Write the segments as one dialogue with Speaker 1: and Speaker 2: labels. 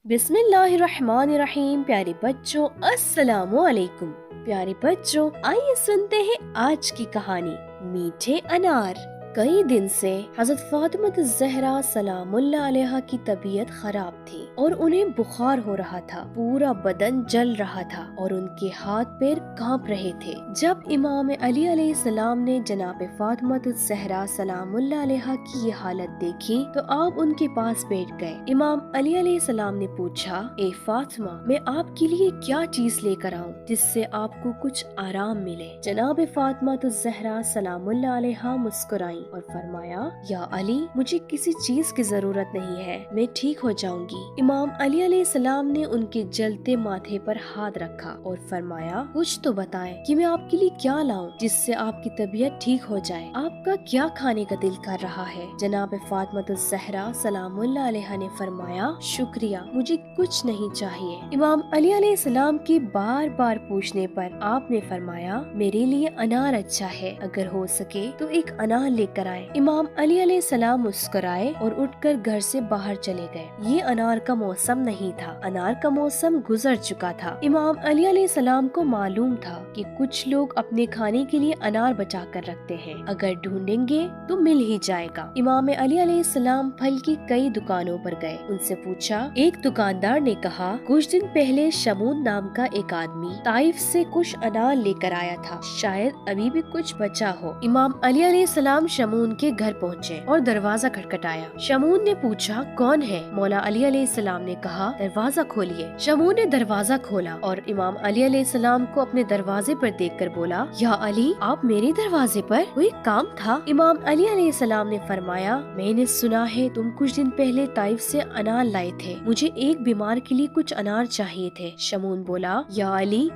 Speaker 1: बिस्मिल्लाहिर्रहमानिर्रहीम। प्यारे बच्चों, अस्सलामु अलैकुम। प्यारे बच्चों, आइए सुनते हैं आज की कहानी मीठे अनार। कई दिन से हज़रत फातिमा ज़हरा सलामुल्लाह अलैहा की तबीयत खराब थी और उन्हें बुखार हो रहा था। पूरा बदन जल रहा था और उनके हाथ पैर कांप रहे थे। जब इमाम अली अलैहिस्सलाम ने जनाब फातिमा ज़हरा सलामुल्लाह अलैहा की ये हालत देखी तो आप उनके पास बैठ गए। इमाम अली अलैहिस्सलाम ने पूछा, ए फातिमा, मैं आपके लिए क्या चीज लेकर आऊं जिससे आपको कुछ आराम मिले। जनाब फातिमा ज़हरा सलामुल्लाह अलैहा मुस्कुराई और फरमाया, या अली, मुझे किसी चीज की जरूरत नहीं है, मैं ठीक हो जाऊंगी। इमाम अली अलैहिस्सलाम ने उनके जलते माथे पर हाथ रखा और फरमाया, कुछ तो बताएं कि मैं आपके लिए क्या लाऊं जिससे आपकी तबीयत ठीक हो जाए। आपका क्या खाने का दिल कर रहा है। जनाब फातिमा ज़हरा सलामुल्लाह अलैहा ने फरमाया, शुक्रिया, मुझे कुछ नहीं चाहिए। इमाम अली अलैहिस्सलाम के बार बार पूछने पर आपने फरमाया, मेरे लिए अनार अच्छा है, अगर हो सके तो एक अनार लेकर आए। इमाम अली अलैहिस्सलाम मुस्कुराए और उठकर घर से बाहर चले गए। ये अनार का मौसम नहीं था, अनार का मौसम गुजर चुका था। इमाम अली अलैहिस्सलाम को मालूम था कि कुछ लोग अपने खाने के लिए अनार बचा कर रखते हैं, अगर ढूंढेंगे तो मिल ही जाएगा। इमाम अली अलैहिस्सलाम फल की कई दुकानों पर गए, उनसे पूछा। एक दुकानदार ने कहा, कुछ दिन पहले शमून नाम का एक आदमी ताइफ से कुछ अनार लेकर आया था, शायद अभी भी कुछ बचा हो। इमाम अली अलैहिस्सलाम शमून के घर पहुँचे और दरवाजा खटखटाया। शमून ने पूछा, कौन है। मौला अली अलैहिस्सलाम ने कहा, दरवाजा खोलिए। शमून ने दरवाजा खोला और इमाम अली अलैहिस्सलाम को अपने दरवाजे पर देखकर बोला, या अली, आप मेरे दरवाजे पर, कोई काम था। इमाम अली अलैहिस्सलाम ने फरमाया, मैंने सुना है तुम कुछ दिन पहले ताइफ से अनार लाए थे, मुझे एक बीमार के लिए कुछ अनार चाहिए थे। शमून बोला, या अली,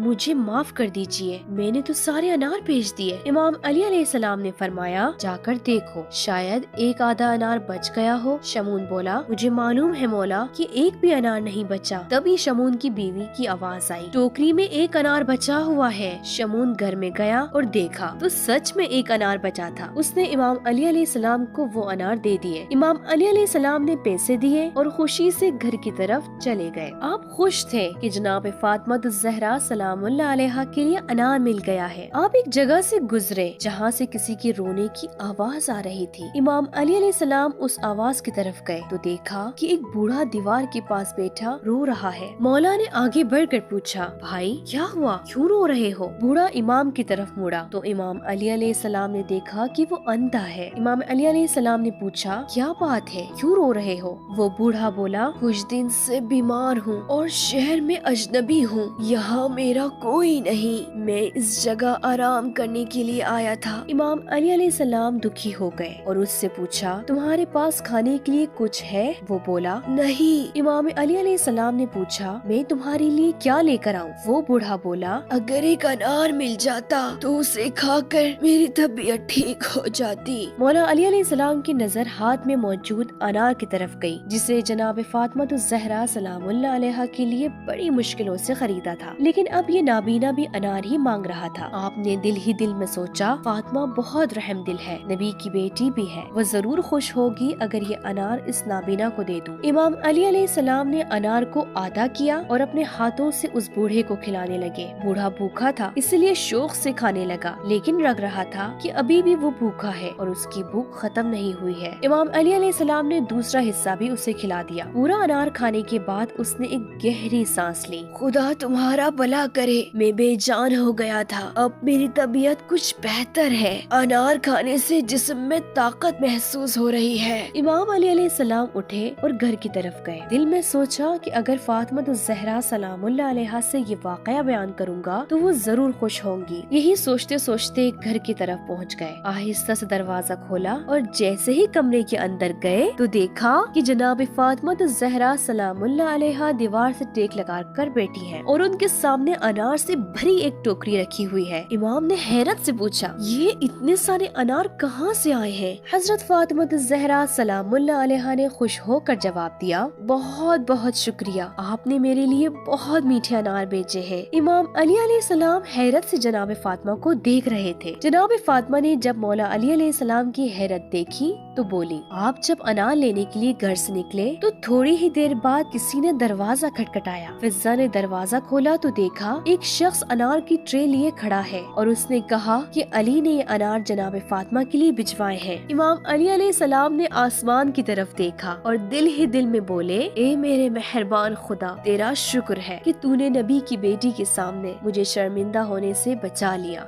Speaker 1: मुझे माफ कर दीजिए, मैंने तो सारे अनार भेज दिए। इमाम अली अलैहिस्सलाम ने फरमाया, जाकर देखो, शायद एक आधा अनार बच गया हो। शमून बोला, मुझे मालूम है मौला कि एक भी अनार नहीं बचा। तभी शमून की बीवी की आवाज आई, टोकरी में एक अनार बचा हुआ है। शमून घर में गया और देखा तो सच में एक अनार बचा था। उसने इमाम अली अलैहिस्सलाम को वो अनार दे दिए। इमाम अली अलैहिस्सलाम ने पैसे दिए और खुशी से घर की तरफ चले गए। आप खुश थे कि जनाब फातिमा ज़हरा सलामुल्लाह अलैहा के लिए अनार मिल गया है। आप एक जगह से गुजरे जहाँ से किसी के रोने की आवाज आ रही थी। इमाम अली अलैहिस्सलाम उस आवाज की तरफ गए तो देखा कि एक बूढ़ा दीवार के पास बैठा रो रहा है। मौला ने आगे बढ़कर पूछा, भाई क्या हुआ, क्यों रो रहे हो। बूढ़ा इमाम की तरफ मुड़ा तो इमाम अली अलैहिस्सलाम ने देखा कि वो अंधा है। इमाम अली अलैहिस्सलाम ने पूछा, क्या बात है, क्यों रो रहे हो। वो बूढ़ा बोला, कुछ दिन से बीमार हूँ और शहर में अजनबी हूँ, यहाँ मेरा कोई नहीं, मैं इस जगह आराम करने के लिए आया था। इमाम अली अलैहिस्सलाम दुखी हो गए और उससे पूछा, तुम्हारे पास खाने के लिए कुछ है। वो बोला, नहीं। इमाम अली अलैहिस्सलाम ने पूछा, मैं तुम्हारे लिए क्या लेकर आऊँ। वो बूढ़ा बोला, अगर एक अनार मिल जाता तो उसे खाकर मेरी तबीयत ठीक हो जाती। मौला अली अलैहिस्सलाम की नजर हाथ में मौजूद अनार की तरफ गई, जिसे जनाब फातिमा ज़हरा सलामुल्लाह अलैहा के लिए बड़ी मुश्किलों से खरीदा था। लेकिन अब ये नाबीना भी अनार ही मांग रहा था। आपने दिल ही दिल में सोचा, फातिमा बहुत रहम दिल है, नबी की बेटी भी है, वो जरूर खुश होगी अगर ये अनार इस नाबीना को दे दूं। इमाम अली अलैहिस्सलाम ने अनार को आधा किया और अपने हाथों से उस बूढ़े को खिलाने लगे। बूढ़ा भूखा था, इसलिए शौक से खाने लगा, लेकिन लग रहा था कि अभी भी वो भूखा है और उसकी भूख खत्म नहीं हुई है। इमाम अली अलैहिस्सलाम ने दूसरा हिस्सा भी उसे खिला दिया। पूरा अनार खाने के बाद उसने एक गहरी सांस ली। खुदा तुम्हारा भला करे, मैं बेजान हो गया था, अब मेरी तबीयत कुछ बेहतर है। अनार खाने से जिस्म में ताकत महसूस हो रही है। इमाम अली अलैहिस्सलाम उठे और घर की तरफ गए। दिल में सोचा कि अगर फातिमा ज़हरा सलामुल्लाह अलैहा से ये वाकया बयान करूंगा तो वो जरूर खुश होंगी। यही सोचते सोचते घर की तरफ पहुंच गए। आहिस्ता से दरवाजा खोला और जैसे ही कमरे के अंदर गए तो देखा कि जनाब फातिमा ज़हरा सलामुल्लाह अलैहा दीवार से टेक लगा कर बैठी है और उनके सामने انار سے بھری ایک ٹوکری رکھی ہوئی ہے۔ امام نے حیرت سے پوچھا، یہ اتنے سارے انار کہاں سے آئے ہیں؟ حضرت فاطمہ الزہرا سلام اللہ علیہا نے خوش ہو کر جواب دیا، بہت بہت شکریہ، آپ نے میرے لیے بہت میٹھے انار بیچے ہیں۔ امام علی علیہ السلام حیرت سے جناب فاطمہ کو دیکھ رہے تھے۔ جناب فاطمہ نے جب مولا علی علیہ السلام کی حیرت دیکھی تو بولی، آپ جب انار لینے کے لیے گھر سے نکلے تو تھوڑی ہی دیر بعد کسی نے دروازہ کھٹکھٹایا۔ فضہ نے دروازہ کھولا تو دیکھا ایک شخص انار کی ٹرے لیے کھڑا ہے اور اس نے کہا کہ علی نے یہ انار جناب فاطمہ کے لیے بھجوائے ہیں۔ امام علی علیہ السلام نے آسمان کی طرف دیکھا اور دل ہی دل میں بولے، اے میرے مہربان خدا، تیرا شکر ہے کہ تو نے نبی کی بیٹی کے سامنے مجھے شرمندہ ہونے سے بچا لیا۔